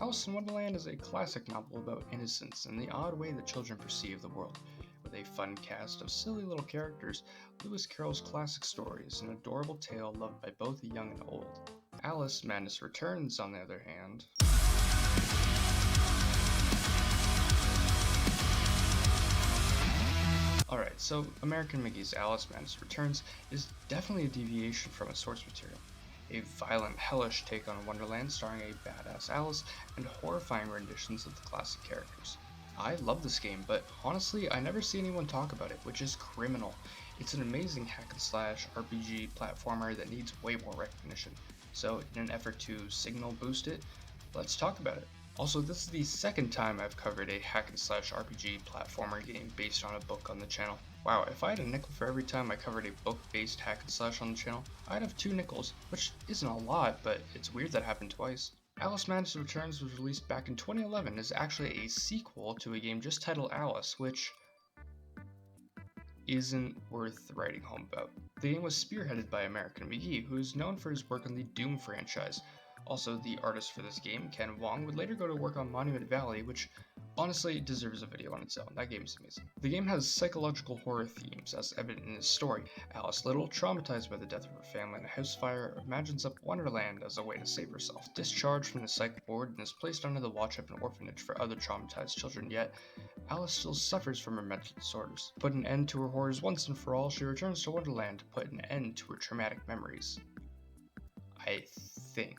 Alice in Wonderland is a classic novel about innocence and the odd way that children perceive the world. With a fun cast of silly little characters, Lewis Carroll's classic story is an adorable tale loved by both the young and old. Alice Madness Returns, on the other hand, Alright, so American McGee's Alice Madness Returns is definitely a deviation from its source material. A violent, hellish take on Wonderland starring a badass Alice and horrifying renditions of the classic characters. I love this game, but honestly, I never see anyone talk about it, which is criminal. It's an amazing hack and slash RPG platformer that needs way more recognition. So, in an effort to signal boost it, let's talk about it. Also, this is the second time I've covered a hack and slash RPG platformer game based on a book on the channel. Wow, if I had a nickel for every time I covered a book-based hack and slash on the channel, I'd have 2 nickels, which isn't a lot, but it's weird that happened twice. Alice Madness Returns was released back in 2011 and is actually a sequel to a game just titled Alice, which isn't worth writing home about. The game was spearheaded by American McGee, who is known for his work on the Doom franchise. Also, the artist for this game, Ken Wong, would later go to work on Monument Valley, which honestly deserves a video on its own. That game is amazing. The game has psychological horror themes, as evident in its story. Alice Little, traumatized by the death of her family in a house fire, imagines up Wonderland as a way to save herself. Discharged from the psych ward and is placed under the watch of an orphanage for other traumatized children, yet Alice still suffers from her mental disorders. To put an end to her horrors once and for all, she returns to Wonderland to put an end to her traumatic memories. I think.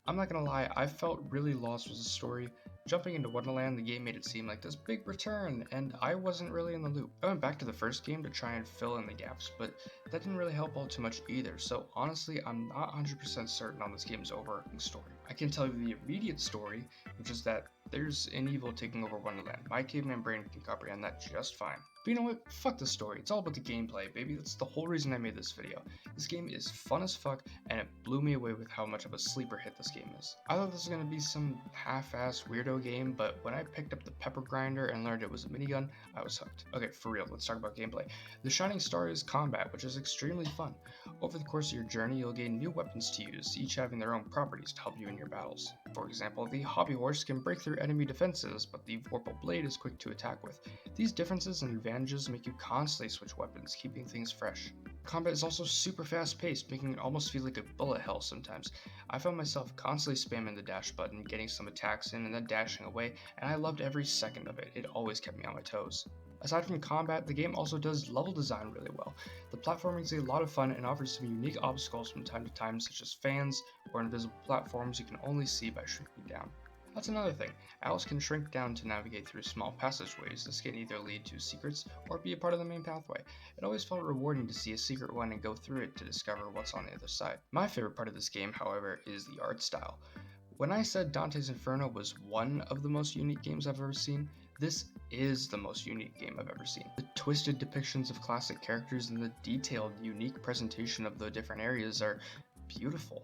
I'm not gonna lie, I felt really lost with the story. Jumping into Wonderland, the game made it seem like this big return, and I wasn't really in the loop. I went back to the first game to try and fill in the gaps, but that didn't really help out too much either, so honestly, I'm not 100% certain on this game's overarching story. I can tell you the immediate story, which is that there's an evil taking over Wonderland. My caveman brain can comprehend that just fine. But you know what? Fuck the story. It's all about the gameplay, baby. That's the whole reason I made this video. This game is fun as fuck, and it blew me away with how much of a sleeper hit this game is. I thought this was gonna be some half-ass weirdo game, but when I picked up the pepper grinder and learned it was a minigun, I was hooked. Okay, for real, let's talk about gameplay. The shining star is combat, which is extremely fun. Over the course of your journey, you'll gain new weapons to use, each having their own properties to help you in your battles. For example, the hobby horse can break through enemy defenses, but the vorpal blade is quick to attack with. These differences and advantages make you constantly switch weapons, keeping things fresh. Combat is also super fast paced, making it almost feel like a bullet hell sometimes. I found myself constantly spamming the dash button, getting some attacks in and then dashing away, and I loved every second of it. It always kept me on my toes. Aside from combat, the game also does level design really well. The platforming is a lot of fun and offers some unique obstacles from time to time, such as fans or invisible platforms you can only see by shrinking down. That's another thing. Alice can shrink down to navigate through small passageways. This can either lead to secrets or be a part of the main pathway. It always felt rewarding to see a secret one and go through it to discover what's on the other side. My favorite part of this game, however, is the art style. When I said Dante's Inferno was one of the most unique games I've ever seen, this is the most unique game I've ever seen. The twisted depictions of classic characters and the detailed, unique presentation of the different areas are beautiful.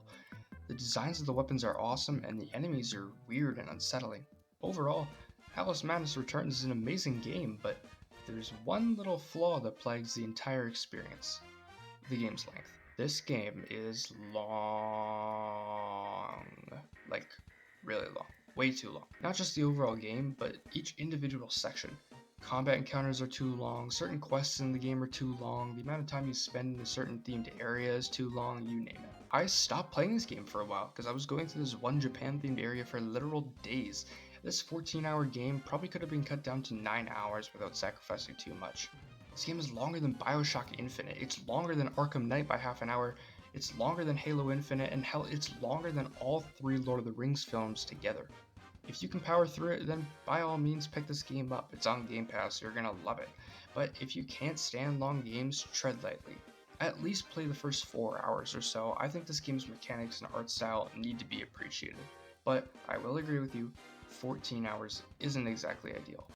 The designs of the weapons are awesome, and the enemies are weird and unsettling. Overall, Alice Madness Returns is an amazing game, but there's one little flaw that plagues the entire experience: the game's length. This game is long. Like, really long. Way too long. Not just the overall game, but each individual section. Combat encounters are too long, certain quests in the game are too long, the amount of time you spend in a certain themed area is too long, you name it. I stopped playing this game for a while because I was going through this one Japan themed area for literal days. This 14-hour game probably could have been cut down to 9 hours without sacrificing too much. This game is longer than Bioshock Infinite, it's longer than Arkham Knight by half an hour, it's longer than Halo Infinite, and hell, it's longer than all 3 Lord of the Rings films together. If you can power through it, then by all means pick this game up. It's on Game Pass, you're gonna love it. But if you can't stand long games, tread lightly. At least play the first 4 hours or so. I think this game's mechanics and art style need to be appreciated. But I will agree with you, 14 hours isn't exactly ideal.